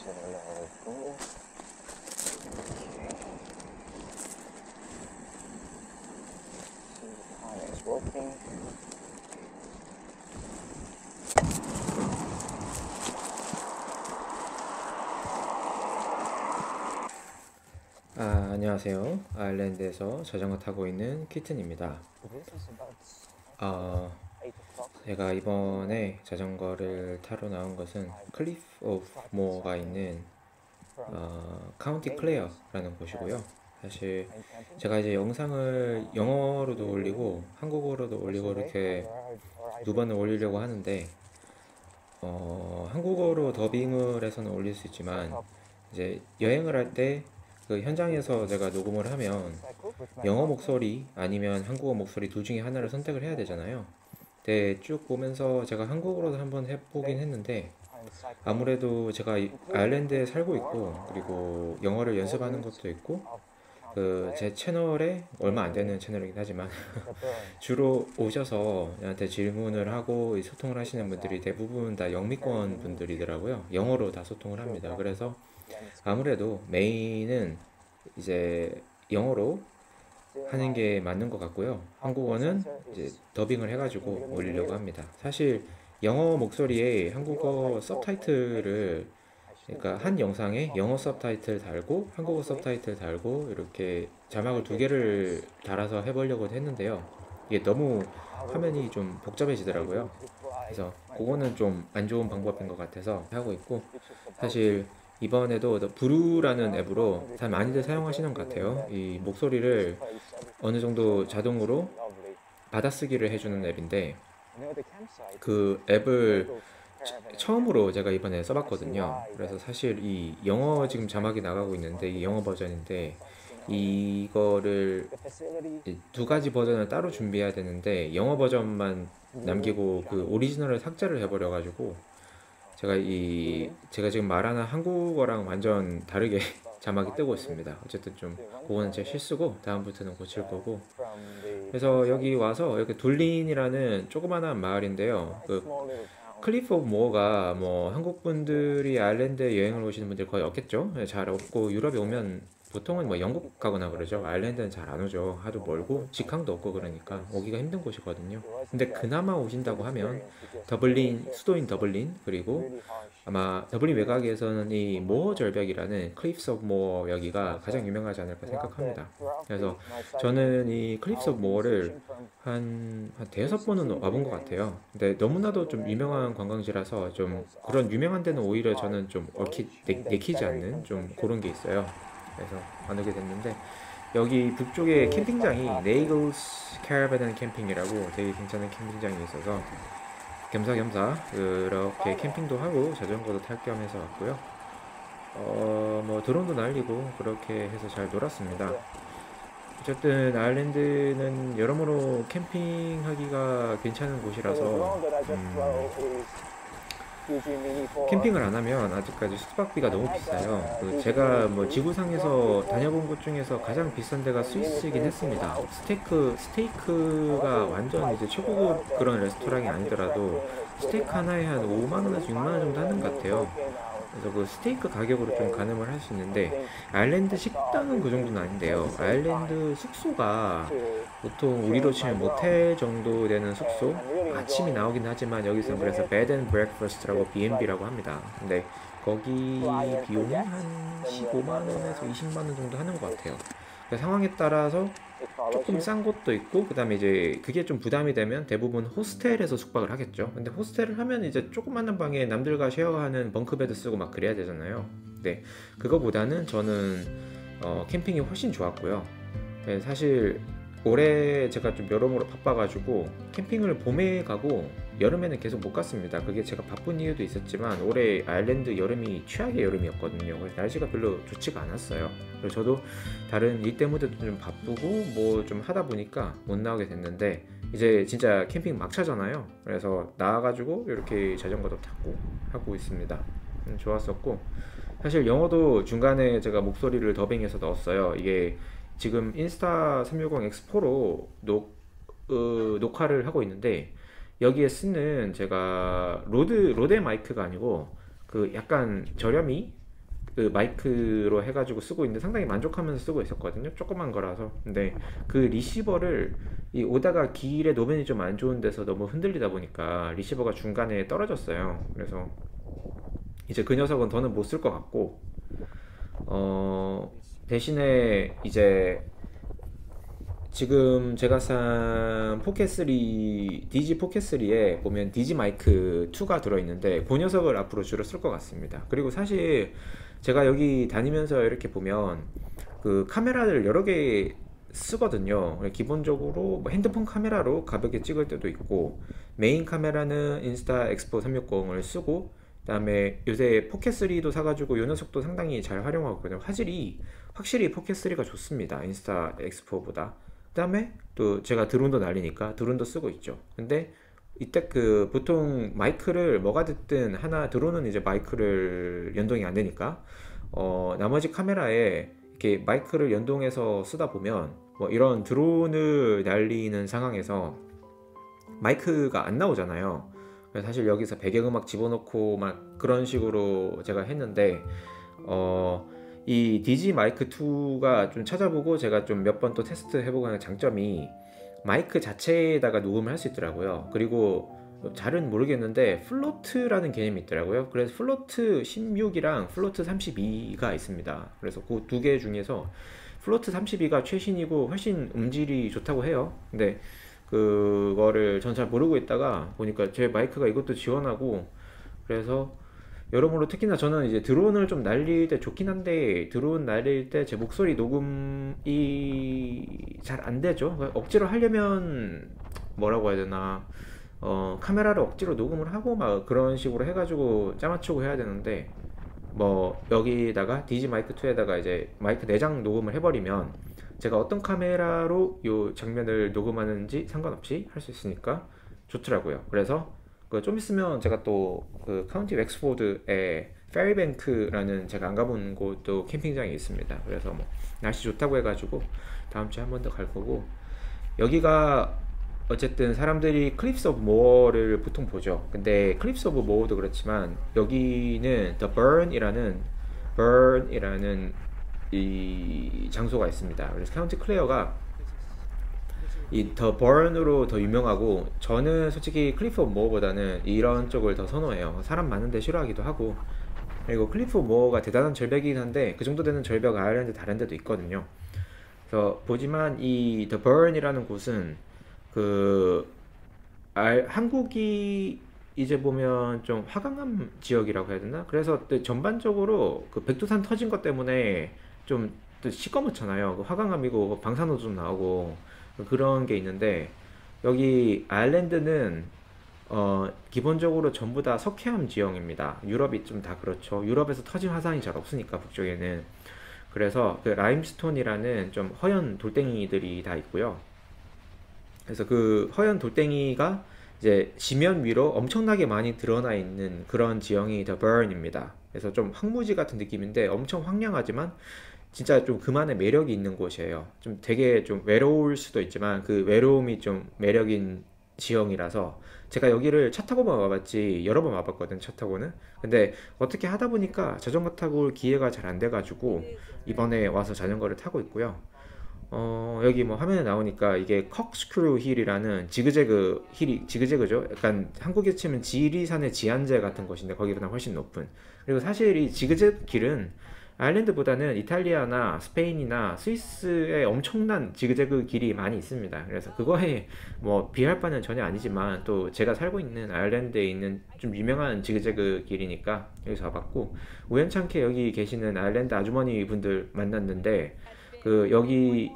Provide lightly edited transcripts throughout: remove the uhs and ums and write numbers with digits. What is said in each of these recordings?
잘 올라오고. It's working. 안녕하세요. 아일랜드에서 자전거 타고 있는 키튼입니다. 제가 이번에 자전거를 타러 나온 것은 클리프 오브 모어가 있는 카운티 클레어라는 곳이고요. 사실 제가 이제 영상을 영어로도 올리고 한국어로도 올리고 이렇게 두 번을 올리려고 하는데 한국어로 더빙을 해서는 올릴 수 있지만 이제 여행을 할 때 그 현장에서 제가 녹음을 하면 영어 목소리 아니면 한국어 목소리 둘 중에 하나를 선택을 해야 되잖아요. 근데 쭉 보면서 제가 한국어로도 한번 해보긴 했는데 아무래도 제가 아일랜드에 살고 있고 그리고 영어를 연습하는 것도 있고 그 제 채널에 얼마 안 되는 채널이긴 하지만 주로 오셔서 저한테 질문을 하고 소통을 하시는 분들이 대부분 다 영미권 분들이더라고요. 영어로 다 소통을 합니다. 그래서 아무래도 메인은 이제 영어로 하는 게 맞는 것 같고요. 한국어는 이제 더빙을 해가지고 올리려고 합니다. 사실 영어 목소리에 한국어 서브타이틀을 그러니까 한 영상에 영어 서브타이틀 달고 한국어 서브타이틀 달고 이렇게 자막을 두 개를 달아서 해보려고 했는데요. 이게 너무 화면이 좀 복잡해지더라고요. 그래서 그거는 좀 안 좋은 방법인 것 같아서 하고 있고 사실 이번에도 브루라는 앱으로 잘 많이들 사용하시는 것 같아요. 이 목소리를 어느 정도 자동으로 받아쓰기를 해주는 앱인데 그 앱을 처음으로 제가 이번에 써봤거든요. 그래서 사실 이 영어 지금 자막이 나가고 있는데 이 영어 버전인데 이거를 두 가지 버전을 따로 준비해야 되는데 영어 버전만 남기고 그 오리지널을 삭제를 해버려가지고 제가 지금 말하는 한국어랑 완전 다르게 자막이 뜨고 있습니다. 어쨌든 좀 그거는 제 실수고 다음부터는 고칠 거고. 그래서 여기 와서 이렇게 둘린이라는 조그마한 마을인데요. 그 클리프 오브 모어가 뭐 한국 분들이 아일랜드에 여행을 오시는 분들 거의 없겠죠. 잘 없고 유럽에 오면 보통은 뭐 영국 가거나 그러죠. 아일랜드는 잘 안 오죠. 하도 멀고 직항도 없고 그러니까 오기가 힘든 곳이거든요. 근데 그나마 오신다고 하면 더블린, 수도인 더블린, 그리고 아마 더블린 외곽에서는 이 모어 절벽이라는 클리프스 오브 모어 여기가 가장 유명하지 않을까 생각합니다. 그래서 저는 이 클리프스 오브 모어를 한 대여섯 번은 와본 것 같아요. 근데 너무나도 좀 유명한 관광지라서 좀 그런 유명한 데는 오히려 저는 좀 내키지 않는 좀 그런 게 있어요. 그래서 안 오게 됐는데 여기 북쪽에 캠핑장이 네이글스 캐러밴 앤 캠핑이라고 되게 괜찮은 캠핑장이 있어서 겸사겸사 그렇게 캠핑도 하고 자전거도 탈 겸 해서 왔고요. 뭐 드론도 날리고 그렇게 해서 잘 놀았습니다. 어쨌든 아일랜드는 여러모로 캠핑하기가 괜찮은 곳이라서 캠핑을 안 하면 아직까지 숙박비가 너무 비싸요. 제가 뭐 지구상에서 다녀본 곳 중에서 가장 비싼 데가 스위스이긴 했습니다. 스테이크가 완전 이제 최고급 그런 레스토랑이 아니더라도 스테이크 하나에 한 5만 원에서 6만 원 정도 하는 것 같아요. 그래서 그 스테이크 가격으로 좀 가늠을 할 수 있는데 아일랜드 식당은 그 정도는 아닌데요. 아일랜드 숙소가 보통 우리로 치면 모텔 정도 되는 숙소 아침이 나오긴 하지만 여기서는 그래서 bed and breakfast라고 B&B라고 합니다. 근데 거기 비용이 한 15만 원에서 20만 원 정도 하는 것 같아요. 그 상황에 따라서 조금 싼 곳도 있고 그다음에 이제 그게 좀 부담이 되면 대부분 호스텔에서 숙박을 하겠죠. 근데 호스텔을 하면 이제 조그마한 방에 남들과 쉐어하는 벙크베드 쓰고 막 그래야 되잖아요. 근데 그거보다는 저는 캠핑이 훨씬 좋았고요. 네, 사실 올해 제가 좀 여러모로 바빠가지고 캠핑을 봄에 가고 여름에는 계속 못 갔습니다. 그게 제가 바쁜 이유도 있었지만 올해 아일랜드 여름이 최악의 여름이었거든요. 그래서 날씨가 별로 좋지가 않았어요. 그래서 저도 다른 일 때문에도 좀 바쁘고 뭐 좀 하다 보니까 못 나오게 됐는데 이제 진짜 캠핑 막차잖아요. 그래서 나와가지고 이렇게 자전거도 타고 하고 있습니다. 좋았었고 사실 영어도 중간에 제가 목소리를 더빙해서 넣었어요. 이게 지금 인스타 360 X4로 녹화를 하고 있는데 여기에 쓰는 제가 로데 마이크가 아니고 그 약간 저렴이 그 마이크로 해가지고 쓰고 있는데 상당히 만족하면서 쓰고 있었거든요. 조그만 거라서. 근데 그 리시버를 이 오다가 길에 노면이 좀 안 좋은 데서 너무 흔들리다 보니까 리시버가 중간에 떨어졌어요. 그래서 이제 그 녀석은 더는 못 쓸 것 같고, 대신에 이제 지금 제가 산 포켓3, DG 포켓3에 보면 DG 마이크 2가 들어있는데 그 녀석을 앞으로 주로 쓸 것 같습니다. 그리고 사실 제가 여기 다니면서 이렇게 보면 그 카메라를 여러 개 쓰거든요. 기본적으로 뭐 핸드폰 카메라로 가볍게 찍을 때도 있고, 메인 카메라는 인스타 엑스포 360을 쓰고, 그다음에 요새 포켓3도 사가지고 요 녀석도 상당히 잘 활용하거든요. 화질이 확실히 포켓3가 좋습니다, 인스타 엑스포보다. 그다음에 또 제가 드론도 날리니까 드론도 쓰고 있죠. 근데 이때 그 보통 마이크를 뭐가 됐든 하나, 드론은 이제 마이크를 연동이 안 되니까 나머지 카메라에 이렇게 마이크를 연동해서 쓰다 보면 뭐 이런 드론을 날리는 상황에서 마이크가 안 나오잖아요. 그래서 사실 여기서 배경음악 집어넣고 막 그런 식으로 제가 했는데 이 DG 마이크 2가 좀 찾아보고 제가 좀 몇 번 또 테스트 해보고 하는 장점이 마이크 자체에다가 녹음을 할 수 있더라고요. 그리고 잘은 모르겠는데 플로트라는 개념이 있더라고요. 그래서 플로트 16이랑 플로트 32가 있습니다. 그래서 그 두 개 중에서 플로트 32가 최신이고 훨씬 음질이 좋다고 해요. 근데 그거를 전 잘 모르고 있다가 보니까 제 마이크가 이것도 지원하고, 그래서 여러모로 특히나 저는 이제 드론을 좀 날릴 때 좋긴 한데, 드론 날릴 때 제 목소리 녹음이 잘 안 되죠. 억지로 하려면 뭐라고 해야 되나, 카메라를 억지로 녹음을 하고 막 그런 식으로 해가지고 짜맞추고 해야 되는데, 뭐 여기다가 DG 마이크 2에다가 이제 마이크 내장 녹음을 해버리면 제가 어떤 카메라로 이 장면을 녹음하는지 상관없이 할 수 있으니까 좋더라고요. 그래서 좀 있으면 제가 또 그 카운티 웩스포드에 페리뱅크라는 제가 안 가본 곳도 캠핑장이 있습니다. 그래서 뭐 날씨 좋다고 해가지고 다음 주에 한 번 더 갈 거고, 여기가 어쨌든 사람들이 클립스 오브 모어를 보통 보죠. 근데 클립스 오브 모어도 그렇지만 여기는 The Burn이라는 이 장소가 있습니다. 그래서 카운티 클레어가 이 더 버른으로 더 유명하고, 저는 솔직히 클리프 오브 모어보다는 이런 쪽을 더 선호해요. 사람 많은데 싫어하기도 하고, 그리고 클리프 오브 모어가 대단한 절벽이긴 한데 그 정도 되는 절벽 아일랜드 다른 데도 있거든요. 그래서 보지만 이 더 버른이라는 곳은 그 한국이 이제 보면 좀 화강암 지역이라고 해야 되나? 그래서 또 전반적으로 그 백두산 터진 것 때문에 좀 또 시꺼멓잖아요. 그 화강암이고 방사노도 나오고 그런 게 있는데, 여기 아일랜드는 기본적으로 전부 다 석회암 지형입니다. 유럽이 좀 다 그렇죠. 유럽에서 터진 화산이 잘 없으니까 북쪽에는. 그래서 그 라임스톤이라는 좀 허연 돌덩이들이 다 있고요. 그래서 그 허연 돌덩이가 이제 지면 위로 엄청나게 많이 드러나 있는 그런 지형이 더 버른입니다. 그래서 좀 황무지 같은 느낌인데 엄청 황량하지만 진짜 좀 그만의 매력이 있는 곳이에요. 좀 되게 좀 외로울 수도 있지만 그 외로움이 좀 매력인 지형이라서 제가 여기를 차 타고만 와봤지 여러 번 와봤거든, 차 타고는. 근데 어떻게 하다 보니까 자전거 타고 올 기회가 잘 안 돼가지고 이번에 와서 자전거를 타고 있고요. 여기 뭐 화면에 나오니까 이게 컥스크루 힐이라는 지그재그 힐이, 지그재그죠. 약간 한국에 치면 지리산의 지한제 같은 것인데 거기보다 훨씬 높은. 그리고 사실 이 지그재그 길은 아일랜드보다는 이탈리아나 스페인이나 스위스에 엄청난 지그재그 길이 많이 있습니다. 그래서 그거에 뭐 비할 바는 전혀 아니지만 또 제가 살고 있는 아일랜드에 있는 좀 유명한 지그재그 길이니까 여기서 와봤고, 우연찮게 여기 계시는 아일랜드 아주머니 분들 만났는데 그 여기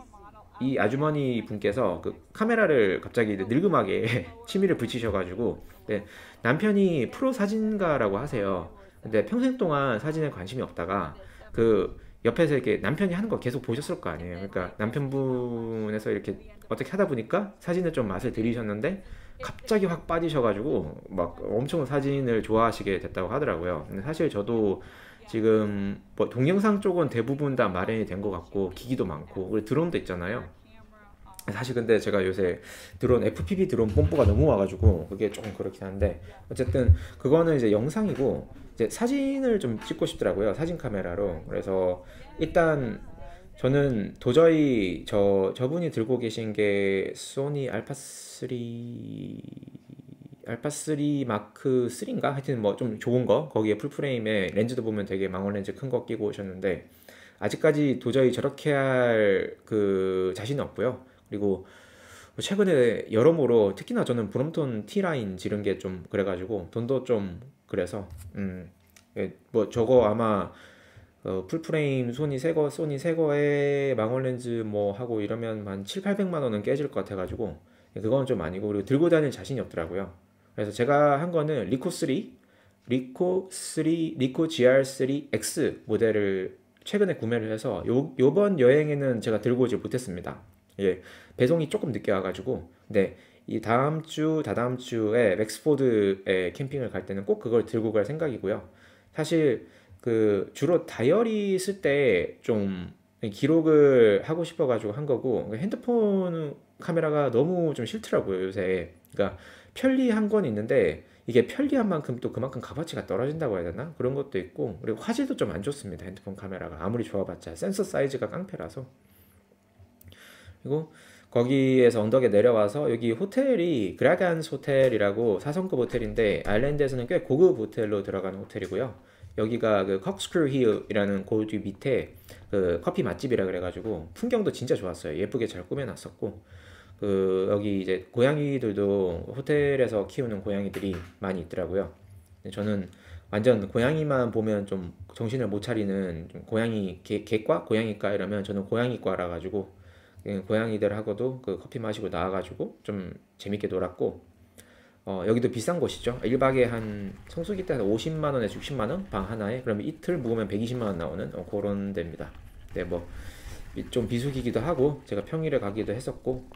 이 아주머니 분께서 그 카메라를 갑자기 늙음하게 취미를 붙이셔가지고, 네, 남편이 프로 사진가라고 하세요. 근데 평생 동안 사진에 관심이 없다가 그 옆에서 이렇게 남편이 하는 거 계속 보셨을 거 아니에요. 그러니까 남편분에서 이렇게 어떻게 하다 보니까 사진을 좀 맛을 들이셨는데 갑자기 확 빠지셔가지고 막 엄청 사진을 좋아하시게 됐다고 하더라고요. 근데 사실 저도 지금 뭐 동영상 쪽은 대부분 다 마련이 된 것 같고 기기도 많고 그리고 드론도 있잖아요. 사실 근데 제가 요새 드론 FPV 드론 뽐뿌가 너무 와가지고 그게 조금 그렇긴 한데 어쨌든 그거는 이제 영상이고 이제 사진을 좀 찍고 싶더라고요. 사진 카메라로. 그래서 일단 저는 도저히 저분이 들고 계신 게 소니 알파3 마크 3인가? 하여튼 뭐 좀 좋은 거 거기에 풀프레임에 렌즈도 보면 되게 망원 렌즈 큰 거 끼고 오셨는데 아직까지 도저히 저렇게 할 그 자신은 없고요. 그리고 최근에 여러모로 특히나 저는 브롬톤 T라인 지른 게 좀 그래가지고 돈도 좀 그래서 뭐 저거 아마 풀프레임 소니 새거에 망원 렌즈 뭐 하고 이러면 한 7, 800만 원은 깨질 것 같아가지고 그건 좀 아니고 그리고 들고 다닐 자신이 없더라고요. 그래서 제가 한 거는 리코 GR3X 모델을 최근에 구매를 해서 요번 여행에는 제가 들고 오지 못했습니다. 예, 배송이 조금 늦게 와가지고 근데 이 다음 주 다다음 주에 웩스포드에 캠핑을 갈 때는 꼭 그걸 들고 갈 생각이고요. 사실 그 주로 다이어리 쓸 때 좀 기록을 하고 싶어가지고 한 거고 핸드폰 카메라가 너무 좀 싫더라고요 요새. 그러니까 편리한 건 있는데 이게 편리한 만큼 또 그만큼 값어치가 떨어진다고 해야 되나? 그런 것도 있고 그리고 화질도 좀 안 좋습니다. 핸드폰 카메라가 아무리 좋아봤자 센서 사이즈가 깡패라서. 그리고 거기에서 언덕에 내려와서 여기 호텔이 그라간스 호텔이라고 4성급 호텔인데 아일랜드에서는 꽤 고급 호텔로 들어가는 호텔이고요. 여기가 그 콕스크루 힐이라는 그 뒤 밑에 그 커피 맛집이라 그래가지고 풍경도 진짜 좋았어요. 예쁘게 잘 꾸며놨었고 그 여기 이제 고양이들도 호텔에서 키우는 고양이들이 많이 있더라고요. 저는 완전 고양이만 보면 좀 정신을 못 차리는 좀 고양이 개과 고양이과 이러면 저는 고양이과라 가지고 고양이들하고도 그 커피 마시고 나와가지고 좀 재밌게 놀았고 여기도 비싼 곳이죠. 1박에 한 성수기 때 한 50만 원에서 60만 원 방 하나에 그러면 이틀 묵으면 120만 원 나오는 그런 데입니다. 네, 뭐 좀 비수기기도 하고 제가 평일에 가기도 했었고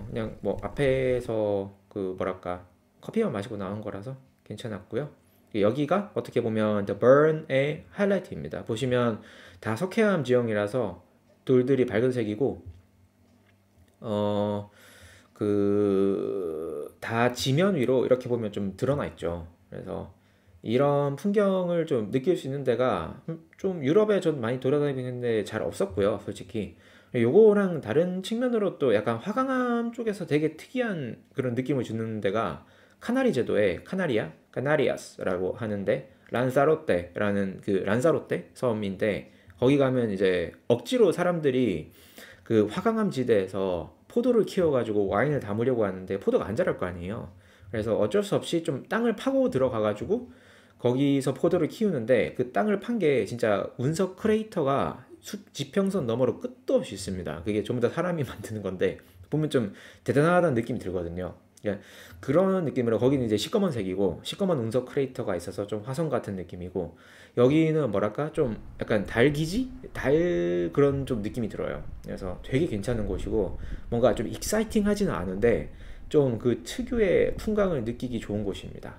그냥 뭐 앞에서 그 뭐랄까 커피만 마시고 나온 거라서 괜찮았고요. 여기가 어떻게 보면 The Burn의 하이라이트입니다. 보시면 다 석회암 지형이라서 돌들이 밝은색이고 그 다 지면 위로 이렇게 보면 좀 드러나 있죠. 그래서 이런 풍경을 좀 느낄 수 있는 데가 좀 유럽에 전 많이 돌아다니는데 잘 없었고요, 솔직히. 요거랑 다른 측면으로 또 약간 화강암 쪽에서 되게 특이한 그런 느낌을 주는 데가 카나리 제도의 카나리아스라고 하는데 란사로떼라는 그 란사로떼 섬인데 거기 가면 이제 억지로 사람들이 그 화강암 지대에서 포도를 키워가지고 와인을 담으려고 하는데 포도가 안 자랄 거 아니에요. 그래서 어쩔 수 없이 좀 땅을 파고 들어가가지고 거기서 포도를 키우는데 그 땅을 판 게 진짜 운석 크레이터가 지평선 너머로 끝도 없이 있습니다. 그게 전부 다 사람이 만드는 건데 보면 좀 대단하다는 느낌이 들거든요. 그러니까 그런 느낌으로 거기는 이제 시꺼먼색이고 시꺼먼 운석 크레이터가 있어서 좀 화성 같은 느낌이고 여기는 뭐랄까 좀 약간 달 기지? 달 그런 좀 느낌이 들어요. 그래서 되게 괜찮은 곳이고 뭔가 좀 익사이팅하지는 않은데 좀 그 특유의 풍광을 느끼기 좋은 곳입니다.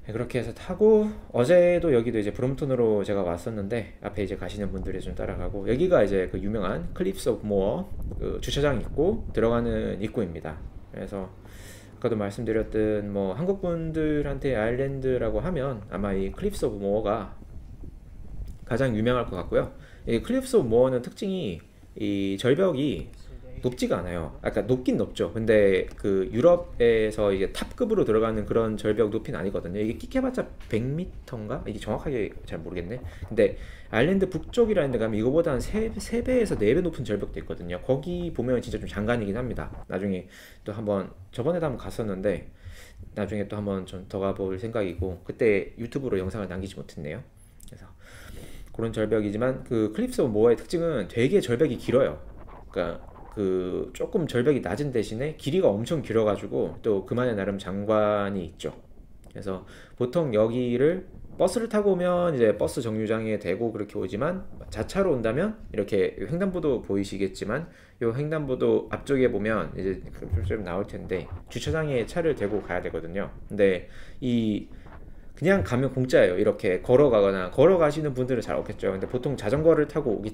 네, 그렇게 해서 타고 어제도 여기도 이제 브롬톤으로 제가 왔었는데 앞에 이제 가시는 분들이 좀 따라가고 여기가 이제 그 유명한 클립스 오브 모어 그 주차장 있고 들어가는 입구입니다. 그래서 아까도 말씀드렸던 뭐 한국 분들한테 아일랜드라고 하면 아마 이 클립스 오브 모어가 가장 유명할 것 같고요. 이 클립스 오브 모어는 특징이 이 절벽이 높지가 않아요. 아까 높긴 높죠. 근데 그 유럽에서 이게 탑급으로 들어가는 그런 절벽 높이는 아니거든요. 이게 끼켜봤자 100m인가? 이게 정확하게 잘 모르겠네. 근데 아일랜드 북쪽이라는 데 가면 이거보다 한 3배에서 4배 높은 절벽도 있거든요. 거기 보면 진짜 좀 장관이긴 합니다. 나중에 또 한번 저번에도 한번 갔었는데 나중에 또 한번 좀 더 가볼 생각이고 그때 유튜브로 영상을 남기지 못했네요. 그래서 그런 절벽이지만 그 클립스 오브 모어의 특징은 되게 절벽이 길어요. 그러니까 그 조금 절벽이 낮은 대신에 길이가 엄청 길어가지고 또 그만의 나름 장관이 있죠. 그래서 보통 여기를 버스를 타고 오면 이제 버스 정류장에 대고 그렇게 오지만 자차로 온다면 이렇게 횡단보도 보이시겠지만 요 횡단보도 앞쪽에 보면 이제 좀 나올 텐데 주차장에 차를 대고 가야 되거든요. 근데 이 그냥 가면 공짜예요. 이렇게 걸어가시는 분들은 잘 없겠죠. 근데 보통 자전거를 타고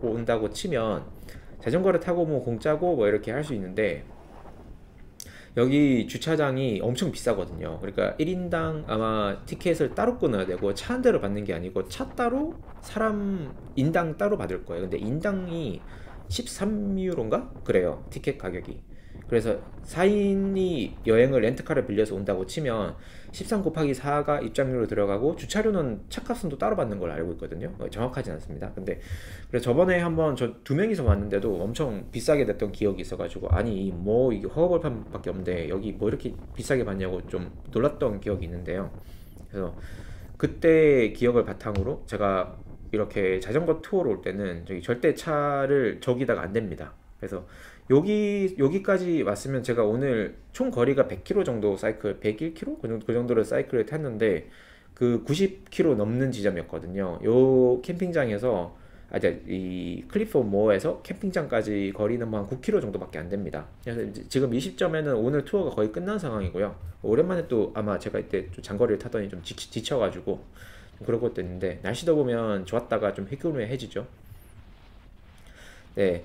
온다고 치면 자전거를 타고 뭐 공짜고 뭐 이렇게 할 수 있는데 여기 주차장이 엄청 비싸거든요. 그러니까 1인당 아마 티켓을 따로 끊어야 되고 차 한 대로 받는 게 아니고 차 따로 사람 인당 따로 받을 거예요. 근데 인당이 13유로인가? 그래요. 티켓 가격이. 그래서 4인이 여행을 렌트카를 빌려서 온다고 치면 13 곱하기 4가 입장료로 들어가고 주차료는 차값은 또 따로 받는 걸 알고 있거든요. 정확하진 않습니다. 근데 그래서 저번에 한번 저 두 명이서 왔는데도 엄청 비싸게 됐던 기억이 있어가지고 아니 뭐 이게 허허벌판밖에 없는데 여기 뭐 이렇게 비싸게 받냐고 좀 놀랐던 기억이 있는데요. 그래서 그때 기억을 바탕으로 제가 이렇게 자전거 투어로 올 때는 저기 절대 차를 저기다가 안 댑니다. 그래서 여기까지 왔으면 제가 오늘 총 거리가 100km 정도 사이클, 101km 그 정도로 사이클을 탔는데 그 90km 넘는 지점이었거든요. 요 캠핑장에서 이 클리프 모어에서 캠핑장까지 거리는 뭐 한 9km 정도밖에 안 됩니다. 그래서 지금 이 시점에는 오늘 투어가 거의 끝난 상황이고요. 오랜만에 또 아마 제가 이때 좀 장거리를 타더니 좀 지쳐가지고 좀 그런 것도 있는데 날씨도 보면 좋았다가 좀 희끄매해지죠. 네.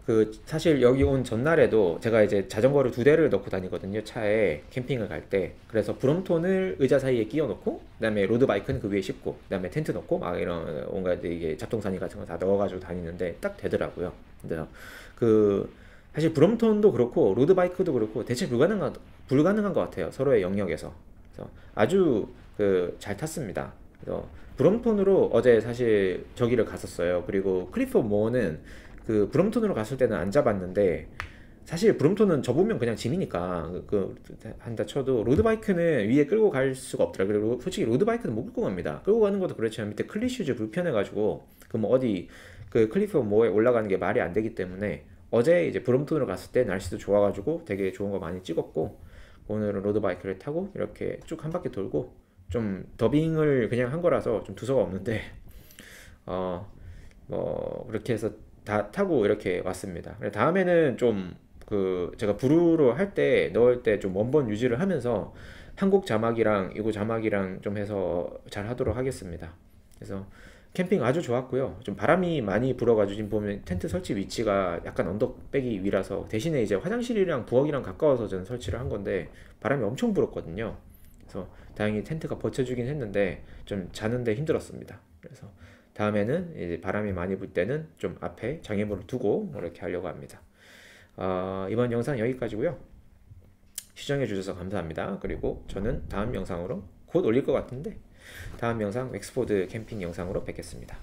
그 사실 여기 온 전날에도 제가 이제 자전거를 두 대를 넣고 다니거든요. 차에 캠핑을 갈 때. 그래서 브롬톤을 의자 사이에 끼워 놓고 그다음에 로드바이크는 그 위에 싣고 그다음에 텐트 넣고 막 이런 뭔가 이게 잡동사니 같은 거 다 넣어가지고 다니는데 딱 되더라고요. 근데 그 사실 브롬톤도 그렇고 로드바이크도 그렇고 대체 불가능한 것 같아요. 서로의 영역에서. 그래서 아주 그 잘 탔습니다. 그래서 브롬톤으로 어제 사실 저기를 갔었어요. 그리고 클리프 모어는 그 브롬톤으로 갔을 때는 안 잡았는데 사실 브롬톤은 접으면 그냥 짐이니까 한다 쳐도 로드바이크는 위에 끌고 갈 수가 없더라. 그리고 솔직히 로드바이크는 못 끌고 갑니다. 끌고 가는 것도 그렇지만 밑에 클리슈즈 불편해가지고 그 뭐 어디 그 클리프 모에 올라가는 게 말이 안 되기 때문에 어제 이제 브롬톤으로 갔을 때 날씨도 좋아가지고 되게 좋은 거 많이 찍었고 오늘은 로드바이크를 타고 이렇게 쭉 한 바퀴 돌고 좀 더빙을 그냥 한 거라서 좀 두서가 없는데 뭐 그렇게 해서 다 타고 이렇게 왔습니다. 다음에는 좀 그 제가 브루로 할 때 넣을 때 좀 원본 유지를 하면서 한국 자막이랑 이거 자막이랑 좀 해서 잘 하도록 하겠습니다. 그래서 캠핑 아주 좋았고요. 좀 바람이 많이 불어가지고 지금 보면 텐트 설치 위치가 약간 언덕배기 위라서 대신에 이제 화장실이랑 부엌이랑 가까워서 저는 설치를 한 건데 바람이 엄청 불었거든요. 그래서 다행히 텐트가 버텨주긴 했는데 좀 자는데 힘들었습니다. 그래서 다음에는 이제 바람이 많이 불 때는 좀 앞에 장애물을 두고 이렇게 하려고 합니다. 이번 영상 여기까지고요. 시청해 주셔서 감사합니다. 그리고 저는 다음 영상으로 곧 올릴 것 같은데 다음 영상 웩스포드 캠핑 영상으로 뵙겠습니다.